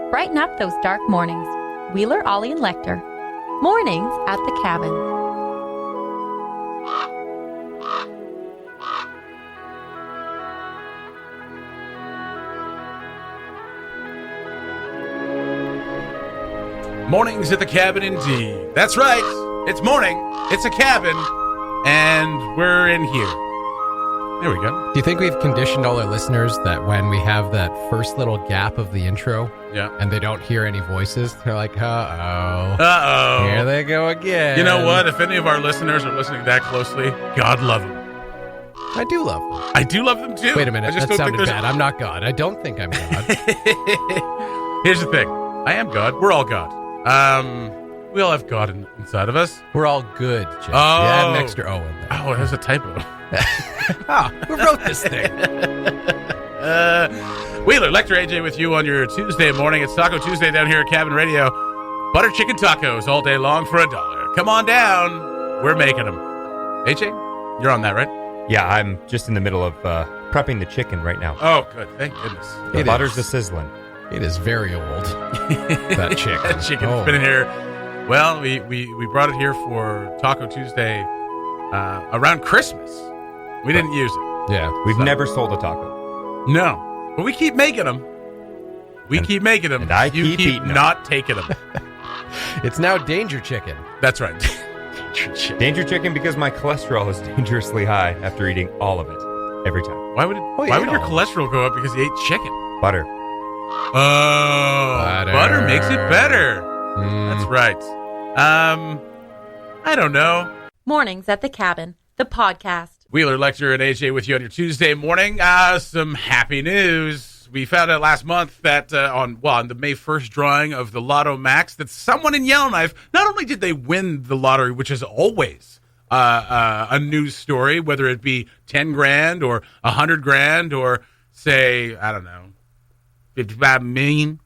Brighten up those dark mornings. Wheeler, Ollie, and Lecter. Mornings at the Cabin. Mornings at the Cabin, indeed. That's right. It's morning. It's a cabin. And we're in here. There we go. Do you think we've conditioned all our listeners that when we have that first little gap of the intro, and they don't hear any voices, they're like, uh-oh. Here they go again. You know what? If any of our listeners are listening that closely, God love them. I do love them. I do love them, too. Wait a minute. I just that don't sounded think bad. I'm not God. I don't think I'm God. Here's the thing. I am God. We're all God. We all have God inside of us. We're all good, Jeff. Oh. Yeah, an extra O in there. Oh, there's a typo. Who wrote this thing? Wheeler, Lecter, AJ with you on your Tuesday morning. It's Taco Tuesday down here at Cabin Radio. Butter chicken tacos all day long for $1. Come on down. We're making them. AJ, you're on that, right? Yeah, I'm just in the middle of prepping the chicken right now. Oh, good. Thank goodness. The butter's a-sizzling. It is very old. That chicken. That chicken's been in here. Well, we brought it here for Taco Tuesday around Christmas. We didn't use it. Yeah. We've never sold a taco. No. But we keep making them. Keep making them. And I keep eating not taking them. It's now danger chicken. That's right. Danger chicken because my cholesterol is dangerously high after eating all of it. Every time. Why would your cholesterol go up because you ate chicken? Butter. Oh, butter makes it better. That's right. I don't know. Mornings at the Cabin, the podcast. Wheeler, Lecter, and AJ with you on your Tuesday morning. Some happy news. We found out last month that on the May 1st drawing of the Lotto Max, that someone in Yellowknife, not only did they win the lottery, which is always a news story, whether it be 10 grand or 100 grand or say, I don't know, 55 million.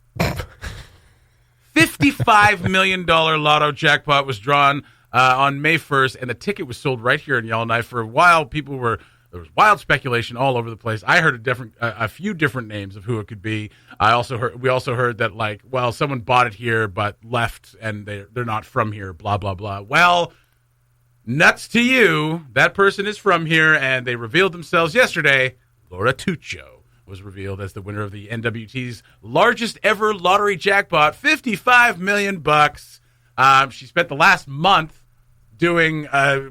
$55 million lotto jackpot was drawn on May 1st, and the ticket was sold right here in Yellowknife. For a while, there was wild speculation all over the place. I heard a few different names of who it could be. We also heard that someone bought it here but left, and they're not from here. Blah blah blah. Well, nuts to you. That person is from here, and they revealed themselves yesterday. Laura Tuccio was revealed as the winner of the NWT's largest ever lottery jackpot, $55 million. She spent the last month doing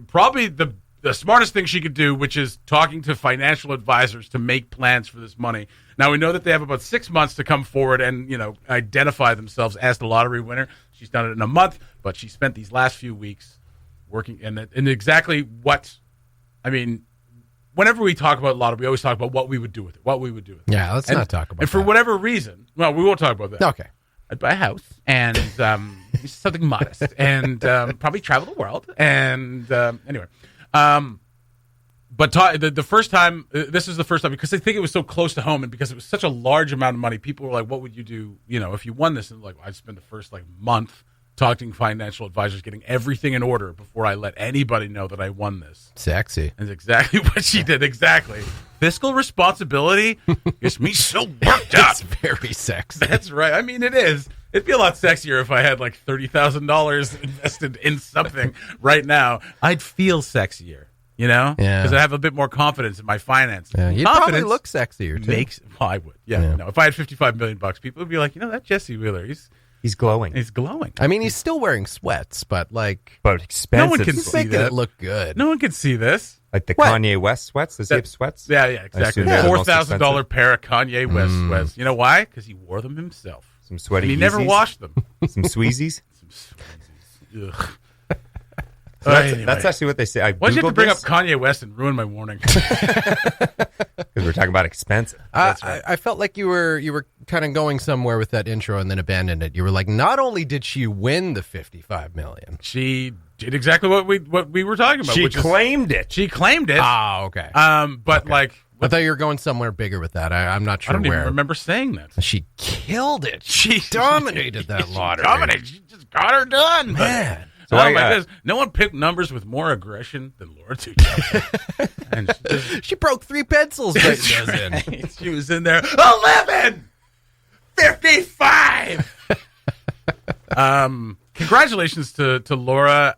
probably the smartest thing she could do, which is talking to financial advisors to make plans for this money. Now, we know that they have about 6 months to come forward and, identify themselves as the lottery winner. She's done it in a month, but she spent these last few weeks working in exactly what, whenever we talk about lottery, we always talk about what we would do with it. Yeah, let's not talk about it. And for whatever reason, well, we won't talk about that. Okay. I'd buy a house and something modest and probably travel the world. And anyway. But the first time, this is the first time, because I think it was so close to home and because it was such a large amount of money, people were like, what would you do, if you won this? And I'd spend the first month talking to financial advisors, getting everything in order before I let anybody know that I won this. Sexy. That's exactly what she did. Exactly. Fiscal responsibility gets me so worked up. It's very sexy. That's right. It is. It'd be a lot sexier if I had $30,000 invested in something right now. I'd feel sexier, Yeah. Because I have a bit more confidence in my finances. Yeah, you'd probably look sexier, too. I would. Yeah. No, if I had $55 million, people would be like, that Jesse Wheeler, he's glowing. He's glowing. He's still wearing sweats, but expensive. No one can he's see making that. it look good. No one can see this. Like the Kanye West sweats, the zip sweats? Yeah, exactly. $4,000 pair of Kanye West sweats. You know why? Because he wore them himself. Some sweaty and he never washed them. Some Sweezies? Ugh. That's actually what they say. Why'd you have to bring up Kanye West and ruin my morning? Because we're talking about expensive. That's right. I felt like you were kind of going somewhere with that intro and then abandoned it. You were like, not only did she win the $55 million, she did exactly what we were talking about. She claimed it. She claimed it. Oh, okay. But okay. I thought you were going somewhere bigger with that. I'm not sure where. I don't even remember saying that. She killed it. She dominated that lottery. She just got her done. Man. So my goodness, no one picked numbers with more aggression than Laura Tuccio. And she broke 3 pencils. Right. She was in there. 11! 55! Congratulations to Laura.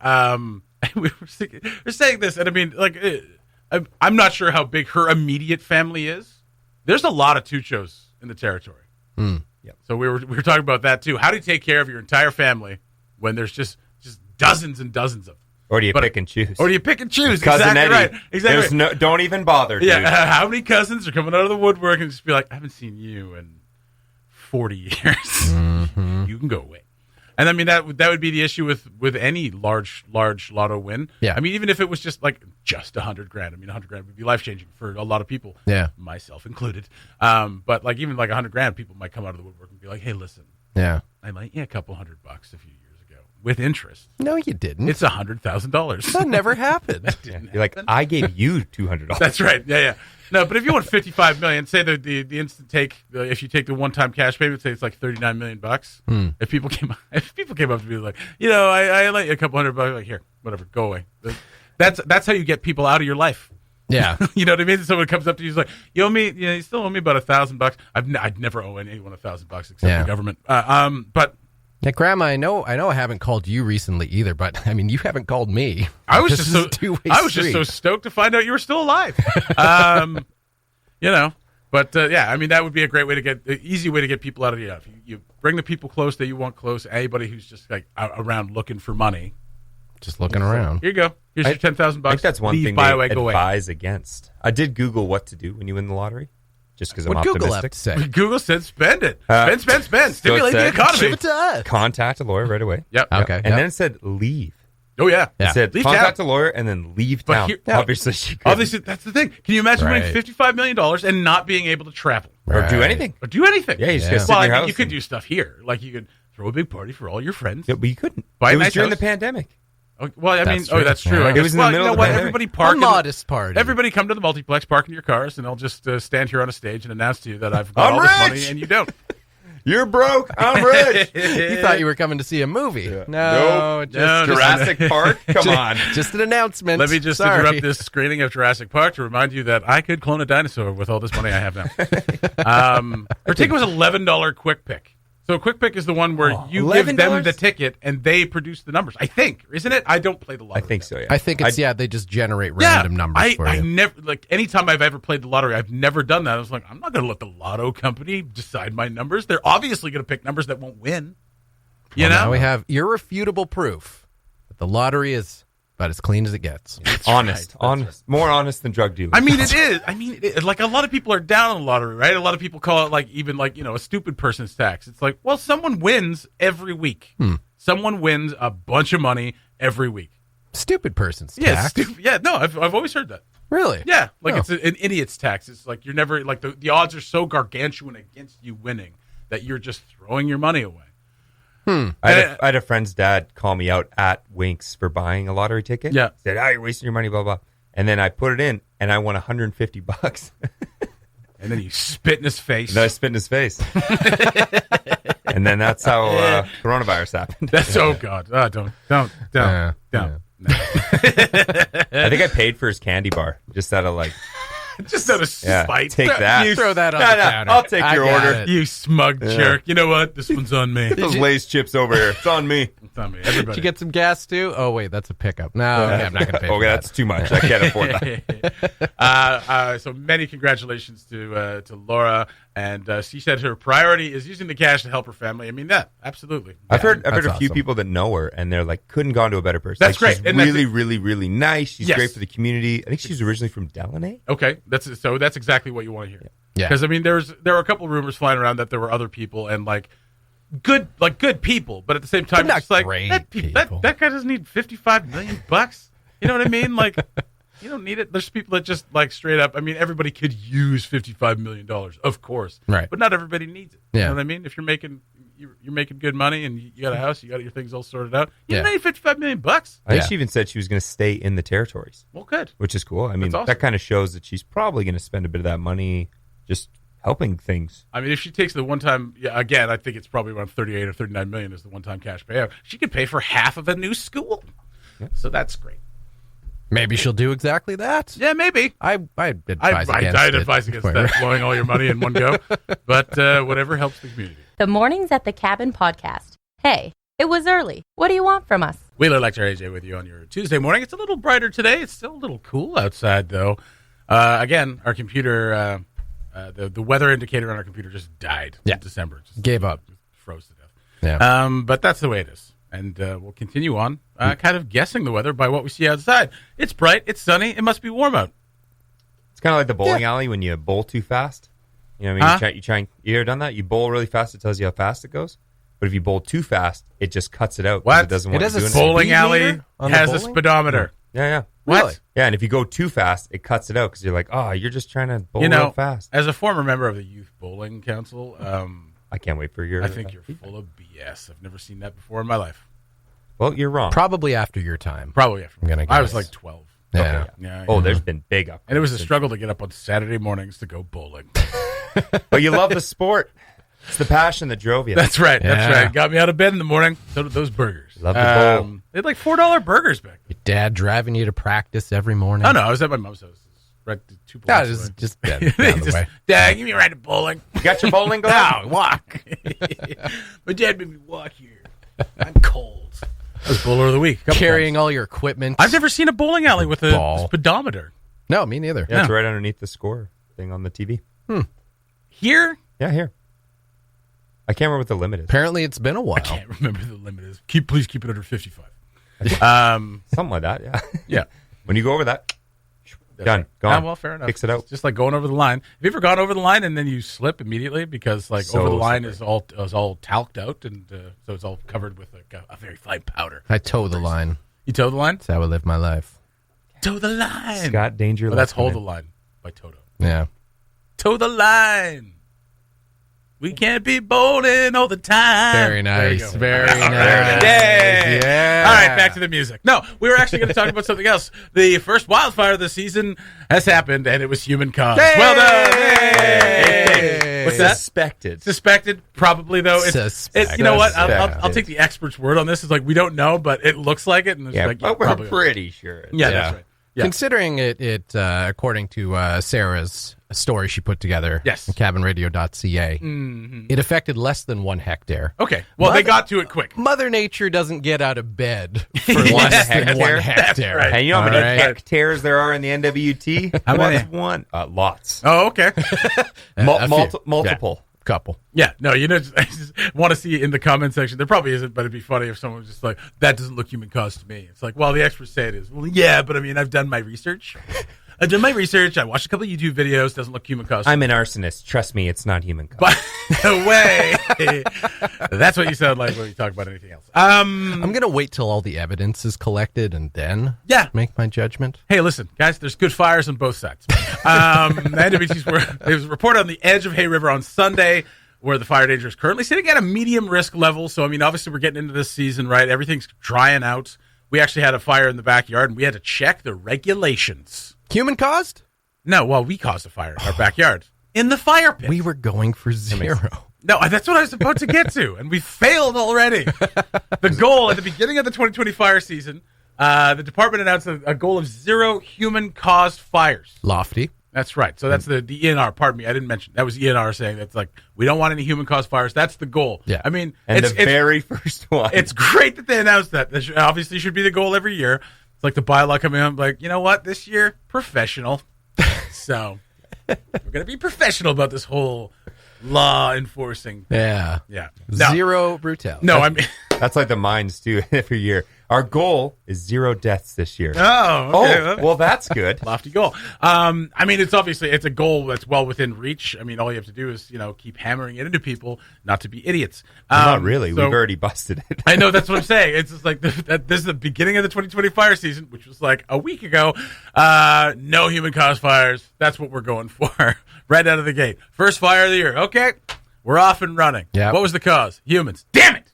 We're saying this, and I mean, like, I'm not sure how big her immediate family is. There's a lot of Tuchos in the territory. Yep. So we were talking about that too. How do you take care of your entire family when there's just dozens and dozens of them? Or do you pick and choose? Or do you pick and choose? Cousin exactly Eddie. right. Exactly. Right. Don't even bother, dude. Yeah. How many cousins are coming out of the woodwork and just be like, I haven't seen you in 40 years. Mm-hmm. You can go away. And I mean, that would be the issue with any large lotto win. Yeah. I mean, even if it was just $100,000. I mean, $100,000 would be life changing for a lot of people. Yeah. Myself included. But like even like $100,000, people might come out of the woodwork and be like, hey, listen. Yeah. I lent you a couple $100 a few years ago with interest. No, you didn't. It's $100,000. That never happened. That didn't You're like, I gave you $200. That's right. Yeah. No, but if you want $55 million, say the instant take, if you take the one-time cash payment, say it's like $39 million. If people came up to me like, I lent you a couple $100, like, here, whatever, go away. That's how you get people out of your life. Yeah. You know what I mean? Someone comes up to you, he's like, you owe me, you still owe me about $1,000. I'd never owe anyone $1,000 except the government. But. Yeah, Grandma, I know I haven't called you recently either, but I mean, you haven't called me. I was just so stoked to find out you were still alive. But I mean, that would be a great way to easy way to get people out of the. You bring the people close that you want close. Anybody who's just like around looking for money, just looking around. Here you go. Here's your $10,000. I think that's one thing they advise against. I did Google what to do when you win the lottery. Just because I'm optimistic. Google have to say? Google said spend it. Spend. Stimulate the economy. Give it to us. Contact a lawyer right away. Yep. Okay. And then it said leave. Oh, yeah. It said leave contact town. a lawyer and then leave town. Obviously, she couldn't. Obviously, that's the thing. Can you imagine winning $55 million and not being able to travel? Or do anything. Yeah, you just got to sit in your house. You could do stuff here. Like you could throw a big party for all your friends. Yeah, but you couldn't. Buy it a was nice during house. the pandemic. Well, I mean, that's true. Yeah. I guess. It was in the middle of the pandemic. Everybody park. A modest party. Everybody come to the multiplex, park in your cars, and I'll just stand here on a stage and announce to you that I've got all this money and you don't. You're broke. I'm rich. You thought you were coming to see a movie. Yeah. No, just Jurassic Park? Come on. Just an announcement. Let me just interrupt this screening of Jurassic Park to remind you that I could clone a dinosaur with all this money I have now. Her ticket was $11 quick pick. So a quick pick is the one where you give them the ticket and they produce the numbers. I think, isn't it? I don't play the lottery. I think so, yeah. I think it's, they just generate random numbers for you. I never, anytime I've ever played the lottery, I've never done that. I was like, I'm not going to let the lotto company decide my numbers. They're obviously going to pick numbers that won't win. You know? Now we have irrefutable proof that the lottery is about as clean as it gets. Honest. More honest than drug dealers. I mean, it is. I mean, like a lot of people are down on the lottery, right? A lot of people call it a stupid person's tax. It's like, well, someone wins every week. Someone wins a bunch of money every week. Stupid person's tax? Yeah, no, I've always heard that. Really? Yeah, it's an idiot's tax. It's like you're never, like the odds are so gargantuan against you winning that you're just throwing your money away. I had a friend's dad call me out at Winks for buying a lottery ticket. Yeah. Said, you're wasting your money, blah, blah. And then I put it in, and I won $150. And then you spit in his face. And then I spit in his face. And then that's how coronavirus happened. That's, oh, God. Oh, don't. Yeah. No. I think I paid for his candy bar, just out of just out of spite. Take that. You throw that on the counter. I'll take your order. You smug jerk. You know what? This one's on me. Those Lay's chips over here. It's on me. It's on me. Everybody. Did you get some gas too? Oh wait, that's a pickup. No, I'm not going to pay. Okay, that's too much. I can't afford that. So many congratulations to Laura, and she said her priority is using the cash to help her family. I mean, absolutely. I've heard a few people that know her, and they're like, couldn't gone to a better person. That's great. She's really, really, really nice. She's great for the community. I think she's originally from Delaney. Okay, that's exactly what you want to hear. Yeah, because I mean, there were a couple rumors flying around that there were other people and good people, but at the same time, not it's like that guy doesn't need $55 million. You know what I mean? Like, you don't need it. There's people that just straight up. I mean, everybody could use $55 million, of course, right? But not everybody needs it. Yeah. You know what I mean? If you're making good money and you got a house, you got your things all sorted out, you don't need $55 million. I think she even said she was going to stay in the territories. Well, good, which is cool. I mean, awesome. That kind of shows that she's probably going to spend a bit of that money just helping things. I mean, if she takes the one-time, again, I think it's probably around $38 or $39 million is the one-time cash payout. She could pay for half of a new school, so that's great. Maybe she'll do exactly that. Yeah, maybe. I'd advise against that, blowing all your money in one go. But whatever helps the community. The Mornings at the Cabin podcast. Hey, It was early. What do you want from us? Wheeler Lecter AJ with you on your Tuesday morning. It's a little brighter today. It's still a little cool outside, though. Again, our computer, the weather indicator on our computer just died in December. Just gave up. Just froze to death. Yeah. But that's the way it is. And we'll continue on kind of guessing the weather by what we see outside. It's bright. It's sunny. It must be warm out. It's kind of like the bowling alley when you bowl too fast. You know what I mean? You ever done that? You bowl really fast, it tells you how fast it goes. But if you bowl too fast, it just cuts it out. What? It doesn't want to do bowling alley has a speedometer. Yeah. What? Really? Yeah, and if you go too fast, it cuts it out because you're like, oh, you're just trying to bowl real fast. As a former member of the Youth Bowling Council, I can't wait for your... I think you're full of BS. I've never seen that before in my life. Well, you're wrong. Probably after your time. Probably after. I'm gonna guess. I was like 12. Yeah. Okay. Yeah. Oh, there's been big up. And it was a struggle to get up on Saturday mornings to go bowling. But you love the sport. It's the passion that drove you. That's right. Yeah. That's right. Got me out of bed in the morning. So did those burgers. Love the bowl. They had like $4 burgers back then. Your dad driving you to practice every morning. Oh, no. I was at my mom's house. Right, 2 blocks Yeah, away. just down the way. Dad, give me a ride to bowling. You got your bowling glove? No, walk. My dad made me walk here. I'm cold. That was bowler of the week. Carrying all your equipment. I've never seen a bowling alley with a Ball. speedometer. No, me neither. Yeah, it's right underneath the score thing on the TV. Here? Yeah, here. I can't remember what the limit is. Apparently, it's been a while. I can't remember the limit is. Please keep it under 55. Something like that, yeah. Yeah. When you go over that, That's done, right. gone. Well, fair enough. Fix it out. It's just like going over the line. Have you ever gone over the line and then you slip immediately because like So over the line slippery. is all talced out and so it's all covered with like a very fine powder. I toe the line. You toe the line? That's how I live my life. Toe the line. Scott Danger. Well, that's left Hold in the Line by Toto. Yeah. Toe the line. We can't be bowling all the time. Very There you nice. go. Very All right. nice. Yay. Yeah. All right, back to the music. No, we were actually going to talk about something else. The first wildfire of the season has happened, and it was human caused. Yay. Well done. Yay. What's that? Suspected. Suspected, probably though. It's you know what? I'll Suspected. take the expert's word on this. It's like we don't know, but it looks like it, and it's Yeah, like but we're probably. pretty sure. Yeah, that's right. Yeah. Considering it according to Sarah's story she put together, Yes. on cabinradio.ca, it affected less than 1 hectare. Okay. Well, they got to it quick. Mother Nature doesn't get out of bed for One less than hectare? 1 hectare. right. Hey, you know how many All right. hectares there are in the NWT? How many? What's one? Lots. Oh, okay. A few. Multiple. Yeah, couple. Yeah, no, I just want to see in the comment section. There probably isn't, but it'd be funny if someone was just like, "That doesn't look human caused to me." It's like, well, the experts say it is. Well, yeah, but I mean, I've done my research. I watched a couple of YouTube videos. Doesn't look human caused. I'm an arsonist. Trust me, it's not human caused. By the way, that's what you sound like when you talk about anything else. I'm gonna wait till all the evidence is collected and then make my judgment. Hey, listen, guys, there's good fires on both sides. The NWTs it was reported on the edge of Hay River on Sunday, where the fire danger is currently sitting at a medium risk level. So, I mean, obviously, we're getting into this season, right? Everything's drying out. We actually had a fire in the backyard, and we had to check the regulations. Human caused? No, well, we caused a fire in our backyard. In the fire pit. We were going for 0. No, that's what I was about to get to, and we failed already. The goal at the beginning of the 2020 fire season, the department announced a goal of 0 human-caused fires. Lofty. That's right. So that's the ENR. Pardon me, I didn't mention. That was ENR saying that's like, we don't want any human-caused fires. That's the goal. Yeah. I mean, And the very first one. it's great that they announced that. That obviously should be the goal every year. It's like the bylaw coming out, like, you know what? This year, professional. So we're going to be professional about this whole law enforcing. Yeah. Yeah. No. 0 brutality. No, I mean. That's like the mines, too, every year. Our goal is 0 deaths this year. Oh, okay. Oh, well, that's good. Lofty goal. I mean, it's a goal that's well within reach. I mean, all you have to do is, keep hammering it into people, not to be idiots. Not really. So, We've already busted it. I know, that's what I'm saying. It's just like this is the beginning of the 2020 fire season, which was like a week ago. No human caused fires. That's what we're going for right out of the gate. First fire of the year. Okay, we're off and running. Yep. What was the cause? Humans. Damn it.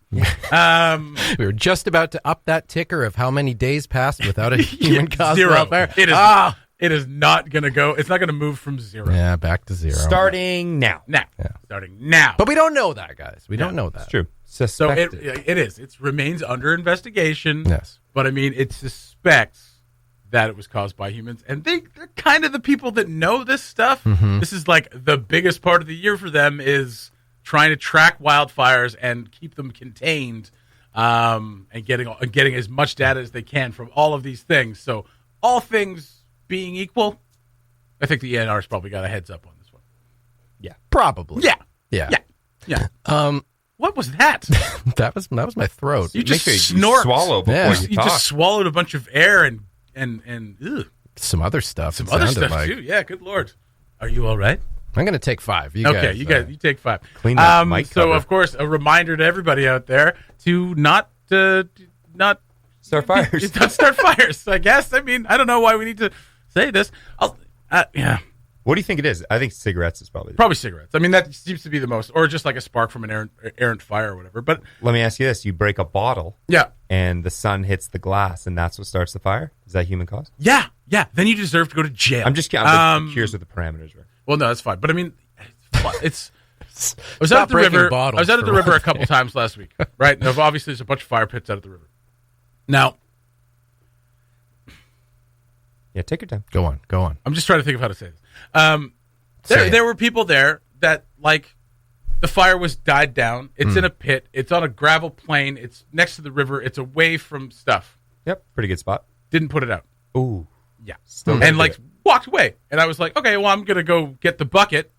We were just about to up that ticker of how many days passed without a human caused 0. wildfire. It is not going to go. It's not going to move from 0. Yeah, back to 0. Starting now. Now. Yeah. Starting now. But we don't know that, guys. We don't know that. It's true. So Suspected. it is. It remains under investigation. Yes. But I mean, it suspects that it was caused by humans. And they're kind of the people that know this stuff. Mm-hmm. This is like the biggest part of the year for them is trying to track wildfires and keep them contained and getting as much data as they can from all of these things. So all things being equal, I think the ENR's probably got a heads up on this one. Yeah, probably. Yeah. What was that? that was my throat. You just you swallow before you talk. just swallowed a bunch of air and ugh. Some other stuff. Some other stuff too. Yeah, good Lord. Are you all right? I'm going to take 5. You take 5. Clean that mic So, cover. of course, a reminder to everybody out there to not Start fires. Not start fires, I guess. I mean, I don't know why we need to say this. Yeah. What do you think it is? I think cigarettes is probably Cigarettes. I mean, that seems to be the most, or just like a spark from an errant fire or whatever. But let me ask you this: you break a bottle, and the sun hits the glass, and that's what starts the fire. Is that human caused? Yeah. Then you deserve to go to jail. I'm curious what the parameters were. Well, no, that's fine. But I mean, it's. I was out at the river. I was out at the river a couple times last week, right? Now, obviously, there's a bunch of fire pits out at the river. Now, yeah, take your time. Go on. I'm just trying to think of how to say this. There were people there that, like, the fire was died down. It's in a pit. It's on a gravel plain. It's next to the river. It's away from stuff. Yep, pretty good spot. Didn't put it out. Ooh, yeah. Still and like walked away. And I was like, okay, well, I'm gonna go get the bucket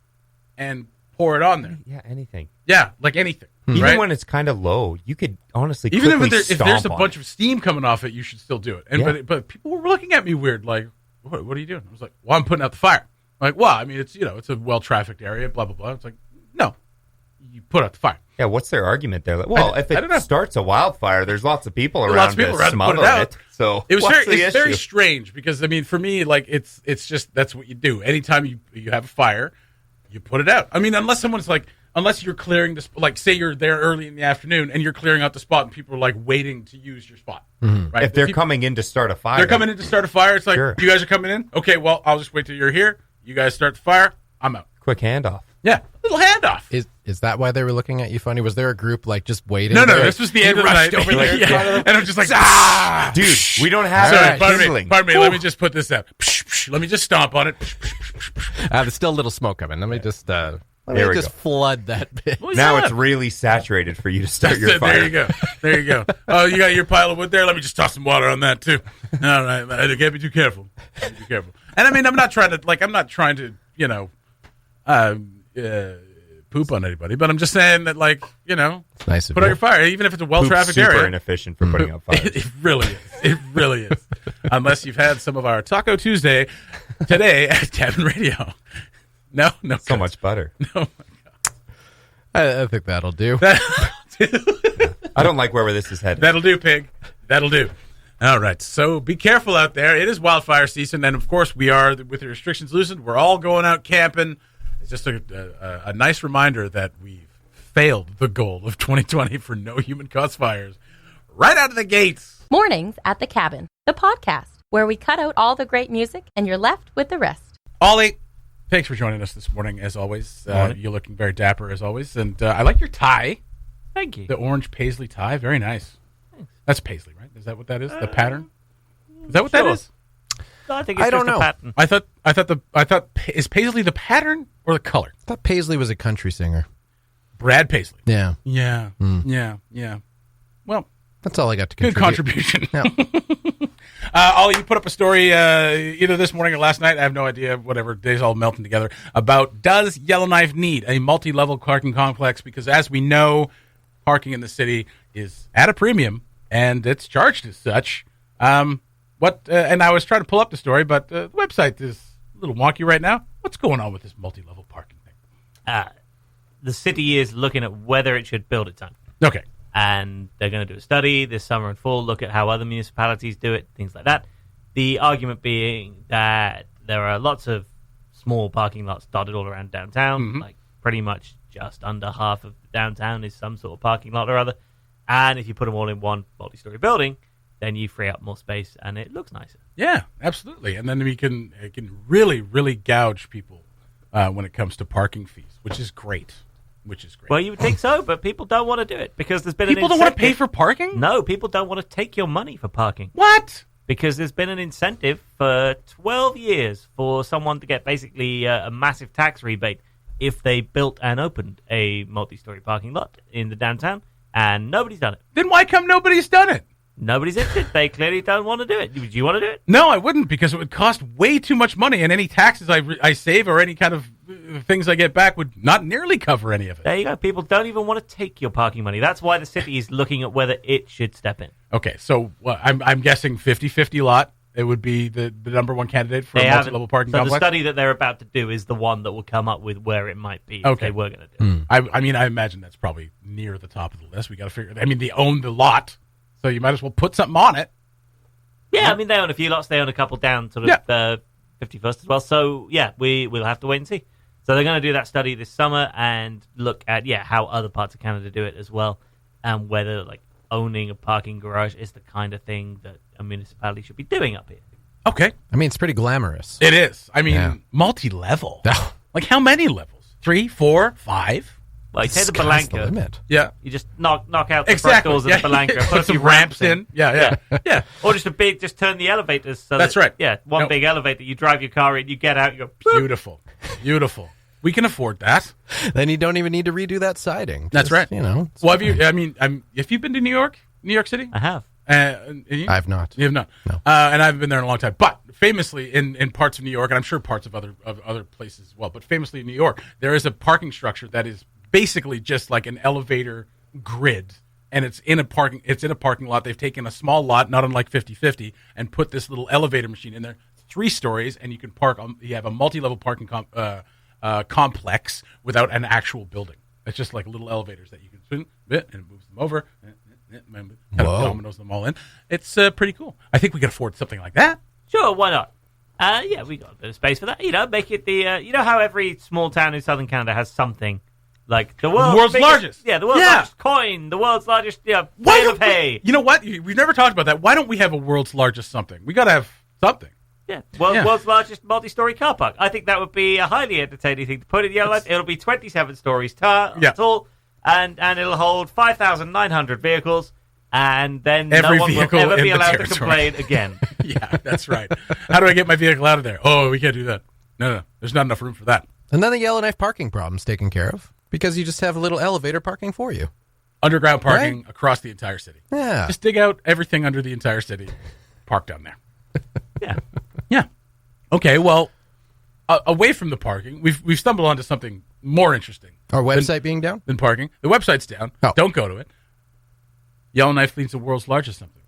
and pour it on there. Yeah, anything. Yeah, like anything. Even right? when it's kind of low, you could honestly even if there's a bunch of steam coming off it, you should still do it. And but people were looking at me weird, like, what are you doing? I was like, well, I'm putting out the fire. I'm like, well, I mean, it's it's a well trafficked area, blah blah blah. It's like, no, you put out the fire. Yeah, what's their argument there? Like, well, if it starts a wildfire, there's lots of people around to smother it. So it was very strange because I mean, for me, like it's just that's what you do. Anytime you have a fire, you put it out. I mean, unless you're clearing the like, say you're there early in the afternoon and you're clearing out the spot and people are like waiting to use your spot. Mm-hmm. Right? If they're coming in to start a fire, they're coming in to start a fire. It's like, You guys are coming in. Okay, well, I'll just wait till you're here. You guys start the fire. I'm out. Quick handoff. Yeah, little handoff. Is that why they were looking at you funny? Was there a group like just waiting? No, this was the end of the night. Over there. And I'm just like, dude, we don't have Pardon me. Let me just put this out. Let me just stomp on it. There's still a little smoke coming. Let me just flood that bit. Now it's really saturated for you to start your fire. There you go. Oh, you got your pile of wood there? Let me just toss some water on that too. All right, man. Can't be too careful. And I mean, I'm not trying to poop on anybody, but I'm just saying that, like, it's nice put out your fire, even if it's a well-trafficked area. Super inefficient for putting out fires. It really is. It really is. Unless you've had some of our Taco Tuesday today at Cabin Radio. No. So much butter. No, my God. I think that'll do. I don't like where this is headed. That'll do, pig. That'll do. All right. So be careful out there. It is wildfire season, and of course we are, with the restrictions loosened. We're all going out camping. It's just a nice reminder that we've failed the goal of 2020 for no human-caused fires right out of the gates. Mornings at the Cabin, the podcast, where we cut out all the great music and you're left with the rest. Ollie, thanks for joining us this morning, as always. You're looking very dapper, as always. And I like your tie. Thank you. The orange paisley tie. Very nice. Thanks. That's paisley, right? Is that what that is? The pattern? Is that what that is? No, I think it's just a pattern. I thought is paisley the pattern or the color? I thought Paisley was a country singer. Brad Paisley. Yeah. Yeah. Yeah. Well, that's all I got to contribute. Good contribution. Ollie, you put up a story either this morning or last night. I have no idea. Whatever. Days all melting together. About, does Yellowknife need a multi-level parking complex? Because as we know, parking in the city is at a premium and it's charged as such. And I was trying to pull up the story, but the website is a little wonky right now. What's going on with this multi-level parking thing? The city is looking at whether it should build its own. Okay. And they're going to do a study this summer and fall, look at how other municipalities do it, things like that. The argument being that there are lots of small parking lots dotted all around downtown, like pretty much just under half of downtown is some sort of parking lot or other. And if you put them all in one multi-story building, then you free up more space and it looks nicer. Yeah, absolutely. And then it can really, really gouge people when it comes to parking fees, which is great. Well, you would think so, but people don't want to do it because there's been people don't want to pay for parking? No, people don't want to take your money for parking. What? Because there's been an incentive for 12 years for someone to get basically a massive tax rebate if they built and opened a multi-story parking lot in the downtown. and nobody's done it. Then why come nobody's done it? Nobody's interested. They clearly don't want to do it. Would you want to do it? No, I wouldn't, because it would cost way too much money, and any taxes I save or any kind of things I get back would not nearly cover any of it. There you go. People don't even want to take your parking money. That's why the city is looking at whether it should step in. Okay, so I'm guessing 50-50 lot. It would be the number one candidate for a multi-level parking complex. The study that they're about to do is the one that will come up with where it might be if they were going to do it. I mean, I imagine that's probably near the top of the list. We got to figure. I mean, they own the lot, so you might as well put something on it. Yeah, I mean, they own a few lots. They own a couple down sort of 51st as well. So, yeah, we'll have to wait and see. So they're going to do that study this summer and look at, how other parts of Canada do it as well, and whether, owning a parking garage is the kind of thing that a municipality should be doing up here. Okay. I mean, it's pretty glamorous. It is. I mean, multi-level. Like, how many levels? 3, 4, 5? Well, you take the Sky's Belanca. limit. Yeah. You just knock out the front doors of the Belanca. Put some ramps in. Yeah. Or just turn the elevators. So That's right. Yeah, one big elevator. You drive your car in, you get out, you go, Beautiful. Beautiful. We can afford that. Then you don't even need to redo that siding. That's right. Well, have you? I mean, have you been to New York City? I have. I've not. You have not. No. And I haven't been there in a long time. But famously, in parts of New York, and I'm sure parts of other places as well, but famously in New York, there is a parking structure that is basically just like an elevator grid, and it's in a parking lot. They've taken a small lot, not unlike 50-50, and put this little elevator machine in there. It's 3 stories, and you can park. You have a multi-level parking complex without an actual building. It's just like little elevators that you can swing, and it moves them over, kind of dominoes them all in. It's pretty cool. I think we could afford something like that. Sure, why not? We got a bit of space for that. Make it the. You know how every small town in southern Canada has something like the world's largest. Yeah, the world's largest coin, the world's largest bale of hay. You know what? We've never talked about that. Why don't we have a world's largest something? We got to have something. Yeah, world's largest multi-story car park. I think that would be a highly entertaining thing to put in Yellowknife. It'll be 27 stories tall, and it'll hold 5,900 vehicles, and then every no one will vehicle ever be allowed to territory. complain again. Yeah, that's right. How do I get my vehicle out of there? Oh, we can't do that. No, there's not enough room for that. And then the Yellowknife parking problem's taken care of because you just have a little elevator parking for you. Underground parking across the entire city. Yeah. Just dig out everything under the entire city. Park down there. Yeah. Okay, well, away from the parking, we've stumbled onto something more interesting. Our website being down? Than parking. The website's down. Oh. Don't go to it. Yellowknife leads the world's largest something.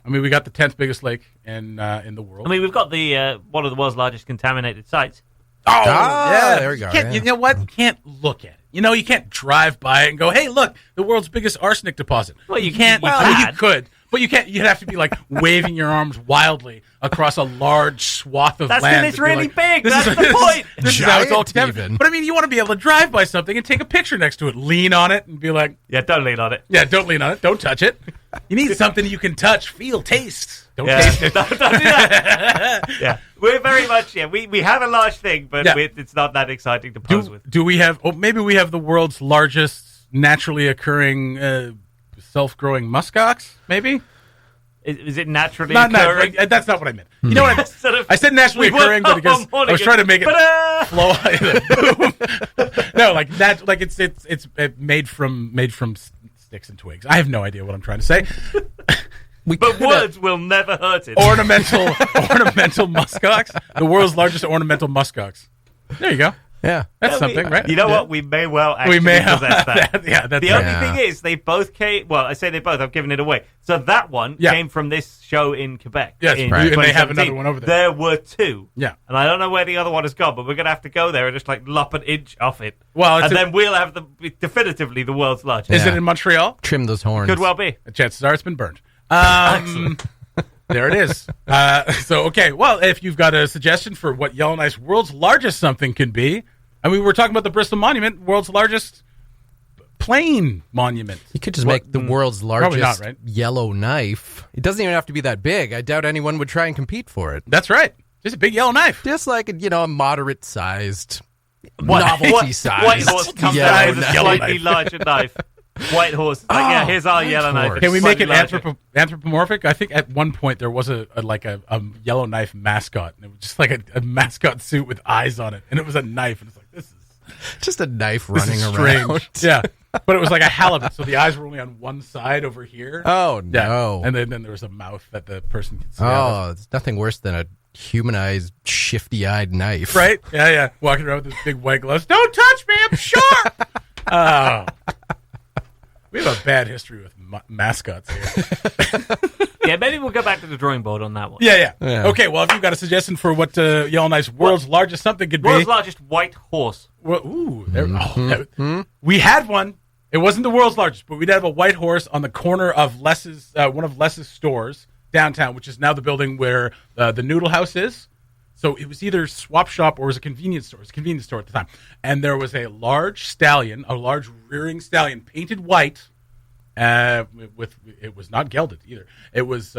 I mean, we got the 10th biggest lake in the world. I mean, we've got the one of the world's largest contaminated sites. Oh, yeah. There we go. You know what? You can't look at it. You can't drive by it and go, hey, look, the world's biggest arsenic deposit. Well, you can't. You could. But you can't. You'd have to be like waving your arms wildly across a large swath of land. That's because it's really big. That's the point. This is how it's all together. But I mean, you want to be able to drive by something and take a picture next to it, lean on it, and be like, "Yeah, don't lean on it. Yeah, don't lean on it. Don't touch it. You need something you can touch, feel, taste. Don't taste it. Don't do that. Yeah, we're very much. Yeah, we have a large thing, but it's not that exciting to pose with. Do we have? Oh, maybe we have the world's largest naturally occurring. Self-growing muskox, maybe? Is it naturally occurring? That's not what I meant. You know what I said naturally occurring, but because I was trying to make it flow. No, like that. Like it's made from sticks and twigs. I have no idea what I'm trying to say. But words will never hurt it. Ornamental muskox. The world's largest ornamental muskox. There you go. Yeah. That's something, right? You know what? We may well actually possess that. Yeah, that's the only thing is, they both came... Well, I say they both. I've given it away. So that one came from this show in Quebec. Yes, right. And they have another one over there. There were 2. Yeah. And I don't know where the other one has gone, but we're going to have to go there and just lop an inch off it. Well, and then we'll have definitively the world's largest. Is it in Montreal? Trim those horns. Could well be. The chances are it's been burned. There it is. Okay. Well, if you've got a suggestion for what Yellowknife's world's largest something could be... I mean, we were talking about the Bristol Monument, world's largest plain monument. You could just make the world's largest not, right? Yellowknife. It doesn't even have to be that big. I doubt anyone would try and compete for it. That's right. Just a big yellow knife. Just like, a moderate-sized, novelty-sized White horse comes out with a slightly larger knife. White horse. Like, here's our Yellowknife. Can we make it anthropomorphic? I think at one point there was a Yellowknife mascot. And it was just like a mascot suit with eyes on it. And it was a knife. And it's like, this is just a knife running around. Strange. Yeah. But it was like a halibut, so the eyes were only on one side over here. Oh, no. Yeah. And then there was a mouth that the person could see. Oh, it's nothing worse than a humanized, shifty-eyed knife. Right? Yeah. Walking around with his big white gloves. Don't touch me, I'm sharp! Oh. We have a bad history with mascots here. Yeah, maybe we'll go back to the drawing board on that one. Yeah. Okay, well, if you've got a suggestion for what Yellowknife's world's largest something could be. World's largest white horse. Well, we had one. It wasn't the world's largest, but we'd have a white horse on the corner of one of Les's stores downtown, which is now the building where the Noodle House is. So it was either swap shop or it was a convenience store. It was a convenience store at the time. And there was a large stallion, a large rearing stallion, painted white. It was not gelded either. It was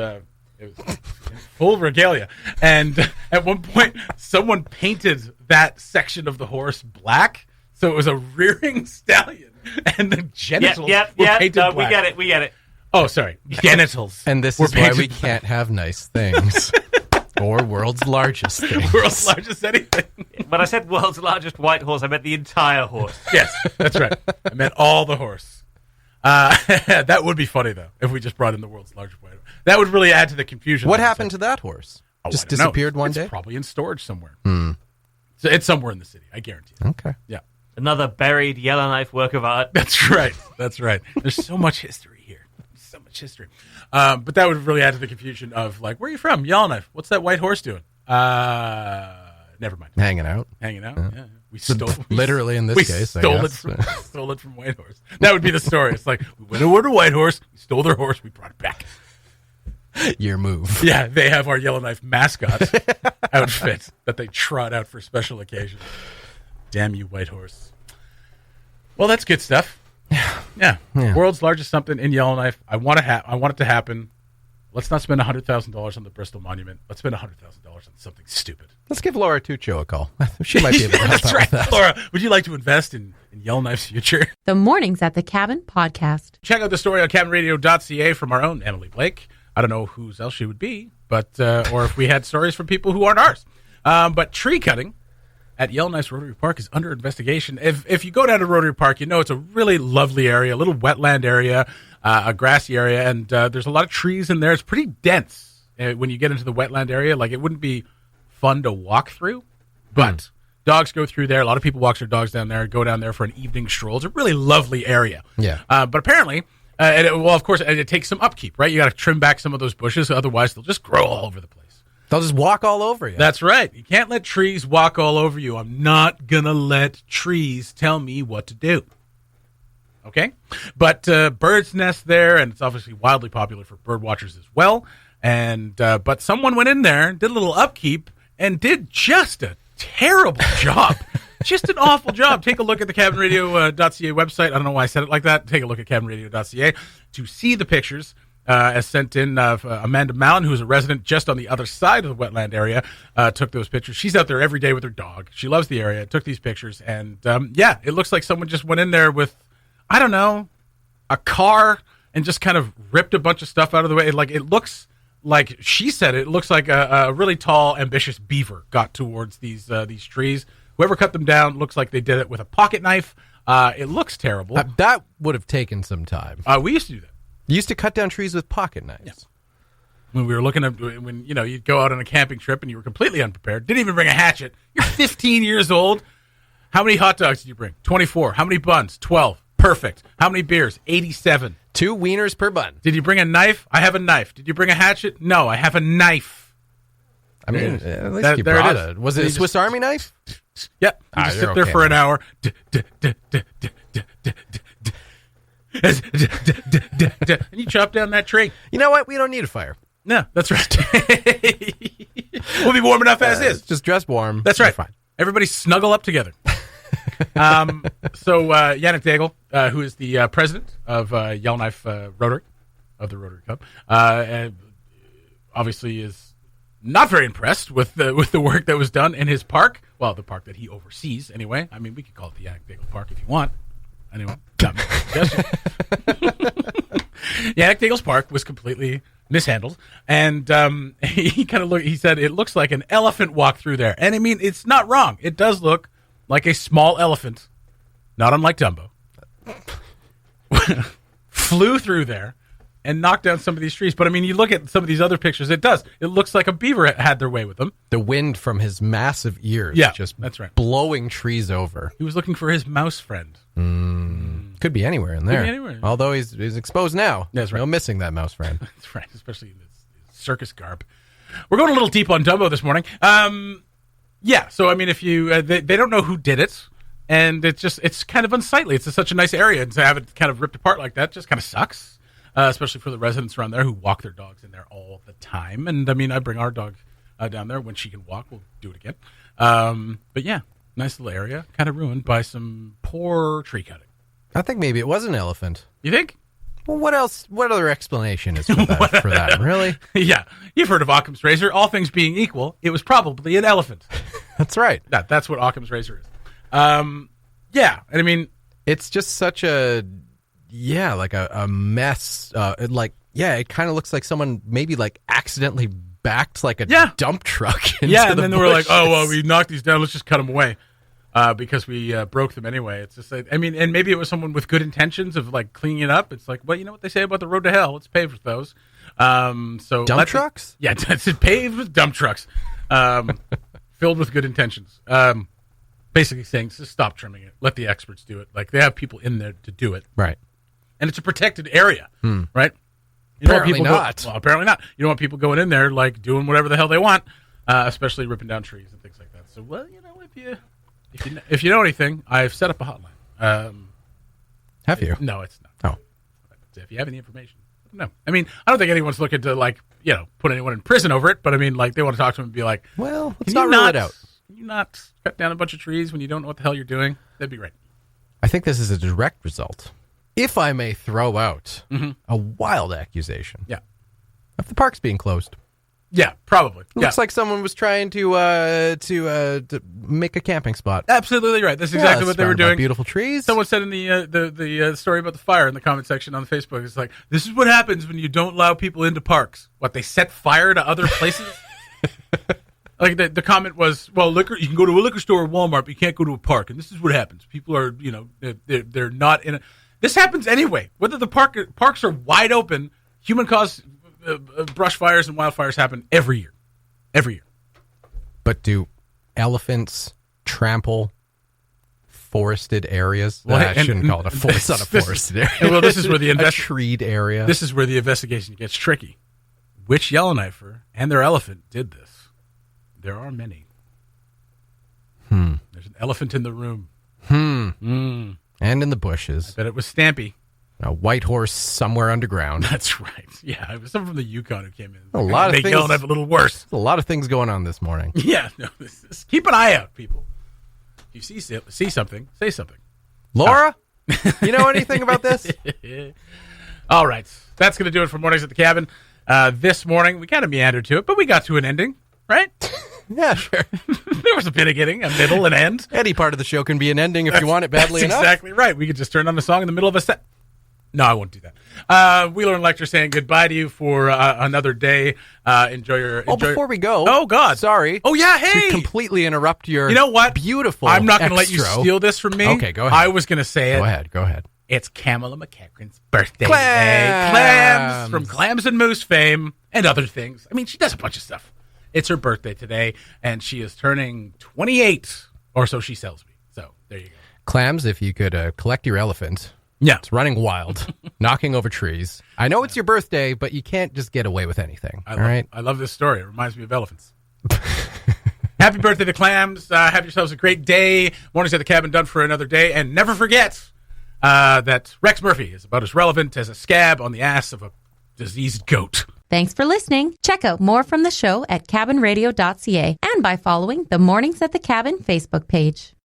full regalia. And at one point, someone painted that section of the horse black. So it was a rearing stallion. And the genitals were painted black. We get it. Oh, sorry. Genitals. And this is why we can't have nice things. Or world's largest things. World's largest anything. When I said world's largest white horse, I meant the entire horse. Yes, that's right. I meant all the horse. That would be funny, though, if we just brought in the world's largest white horse. That would really add to the confusion. What happened to that horse? Just disappeared one day? It's probably in storage somewhere. So it's somewhere in the city, I guarantee it. Okay. Yeah. Another buried Yellowknife work of art. That's right. There's so much history here. So much history. But that would really add to the confusion of, like, where are you from? Yellowknife. What's that white horse doing? Never mind. Hanging out. Yeah. We stole literally in this case. Stole it from White Horse. That would be the story. It's like, we went over to White Horse, we stole their horse, we brought it back. Your move. Yeah, they have our Yellowknife mascot outfit that they trot out for special occasions. Damn you, White Horse. Well, that's good stuff. Yeah. World's largest something in Yellowknife. I want it to happen. Let's not spend $100,000 on the Bristol Monument. Let's spend $100,000 on something stupid. Let's give Laura Tuccio a call. She might be able to help That's out right. with that. Laura, would you like to invest in Yellowknife's future? The Mornings at the Cabin podcast. Check out the story on cabinradio.ca from our own Emily Blake. I don't know whose else she would be, but or if we had stories from people who aren't ours. But tree cutting at Yellowknife's Rotary Park is under investigation. If you go down to Rotary Park, you know it's a really lovely area, a little wetland area, a grassy area, and there's a lot of trees in there. It's pretty dense when you get into the wetland area. Like, it wouldn't be fun to walk through, but dogs go through there. A lot of people walk their dogs down there, go down there for an evening stroll. It's a really lovely area. Yeah. But apparently, of course, it takes some upkeep, right? You got to trim back some of those bushes, otherwise they'll just grow all over the place. They'll just walk all over you. That's right. You can't let trees walk all over you. I'm not going to let trees tell me what to do. Okay? But birds nest there, and it's obviously wildly popular for bird watchers as well. And but someone went in there, did a little upkeep, and did just a terrible job. Just an awful job. Take a look at the cabinradio.ca website. I don't know why I said it like that. Take a look at cabinradio.ca to see the pictures. As sent in, Amanda Mallon, who's a resident just on the other side of the wetland area, took those pictures. She's out there every day with her dog. She loves the area, took these pictures, and it looks like someone just went in there with, I don't know, a car and just kind of ripped a bunch of stuff out of the way. It looks like, she said, it looks like a really tall, ambitious beaver got towards these trees. Whoever cut them down looks like they did it with a pocket knife. It looks terrible. That would have taken some time. We used to do that. You used to cut down trees with pocket knives. Yes. When we were looking at, you'd go out on a camping trip and you were completely unprepared, didn't even bring a hatchet. You're 15 years old. How many hot dogs did you bring? 24. How many buns? 12. Perfect. How many beers? 87. 2 wieners per bun. Did you bring a knife? I have a knife. Did you bring a hatchet? No, I have a knife. I mean, at least you brought it. Was it a Swiss Army knife? Yep. You just sit there for an hour. And you chop down that tree. You know what? We don't need a fire. No, that's right. We'll be warm enough as is. Just dress warm. That's right. Fine. Everybody snuggle up together. So Yannick Daigle, who is the president of Yellowknife Rotary, of the Rotary Club, obviously is not very impressed with the work that was done in his park. Well, the park that he oversees, anyway. I mean, we could call it the Yannick Daigle Park if you want. Anyway, Yannick Daigle's park was completely mishandled, and he kind of he said it looks like an elephant walked through there, and I mean, it's not wrong. It does look like a small elephant, not unlike Dumbo. flew through there and knocked down some of these trees. But I mean, you look at some of these other pictures, it looks like a beaver had their way with them. The wind from his massive ears, that's right, blowing trees over. He was looking for his mouse friend. Could be anywhere in there. Could be anywhere. Although he's exposed now. That's right. No missing that mouse friend. That's right, especially in this circus garb. We're going a little deep on Dumbo this morning. So I mean, if you they don't know who did it, and it's kind of unsightly. It's such a nice area, and to have it kind of ripped apart like that just kind of sucks. Especially for the residents around there who walk their dogs in there all the time. And I mean, I bring our dog down there when she can walk. We'll do it again. But yeah, nice little area, kind of ruined by some poor tree cutting. I think maybe it was an elephant. You think? Well, what else? What other explanation is for that? Really? Yeah. You've heard of Occam's razor. All things being equal, it was probably an elephant. That's right. That's what Occam's razor is. Yeah. And I mean, it's just such a... Yeah, like a mess. It kind of looks like someone maybe like accidentally backed like a dump truck into and the then they were like, oh, well, we knocked these down. Let's just cut them away because we broke them anyway. It's just like, I mean, and maybe it was someone with good intentions of like cleaning it up. It's like, well, you know what they say about the road to hell? It's paved with those. So dump trucks? Yeah, it's paved with dump trucks filled with good intentions. Basically saying, just stop trimming it. Let the experts do it. Like they have people in there to do it. Right. And it's a protected area, right? You apparently not. Well, apparently not. You don't want people going in there like doing whatever the hell they want, especially ripping down trees and things like that. So, well, you know, if you know anything, I've set up a hotline. Have you? No, it's not. Oh, if you have any information, no. I mean, I don't think anyone's looking to like put anyone in prison over it. But I mean, like they want to talk to them and be like, well, let's not rule it out. Can you not cut down a bunch of trees when you don't know what the hell you're doing? That'd be right. I think this is a direct result. If I may throw out a wild accusation. Yeah. Of the parks being closed. Yeah, probably. Looks like someone was trying to make a camping spot. Absolutely right. That's exactly what they were doing. Beautiful trees. Someone said in the story about the fire in the comment section on Facebook, it's like, this is what happens when you don't allow people into parks. What, they set fire to other places? Like the comment was, well, liquor, you can go to a liquor store or Walmart, but you can't go to a park. And this is what happens. People are, they're not in a... This happens anyway. Whether the parks are wide open, human-caused brush fires and wildfires happen every year. Every year. But do elephants trample forested areas? Well, I shouldn't call it a forest. It's not a forested area. Well, this is where a treed area. This is where the investigation gets tricky. Which Yellowknifer and their elephant did this? There are many. There's an elephant in the room. And in the bushes. I bet it was Stampy. A white horse somewhere underground. That's right. Yeah, it was someone from the Yukon who came in. A lot of things. Make Yellowknife a little worse. A lot of things going on this morning. Yeah, no. Keep an eye out, people. If you see something, say something. Laura, you know anything about this? All right, that's going to do it for Mornings at the Cabin. This morning we kind of meandered to it, but we got to an ending, right? Yeah, sure. There was a beginning, a middle, an end. Any part of the show can be an ending if you want it badly enough. Exactly right. We could just turn on a song in the middle of a set. No, I won't do that. Wheeler and Lecter saying goodbye to you for another day. Enjoy your... before we go... Oh, God. Sorry. Oh, yeah, hey! To completely interrupt your... You know what? Beautiful I'm not going to let you steal this from me. Okay, go ahead. I was going to say it. Go ahead. It's Kamala McEachran's birthday today. Clams! From Clams and Moose fame and other things. I mean, she does a bunch of stuff. It's her birthday today, and she is turning 28, or so she tells me. So, there you go. Clams, if you could collect your elephant. Yeah. It's running wild, knocking over trees. I know it's your birthday, but you can't just get away with anything. I love this story. It reminds me of elephants. Happy birthday to Clams. Have yourselves a great day. Mornings at the Cabin done for another day. And never forget that Rex Murphy is about as relevant as a scab on the ass of a diseased goat. Thanks for listening. Check out more from the show at cabinradio.ca and by following the Mornings at the Cabin Facebook page.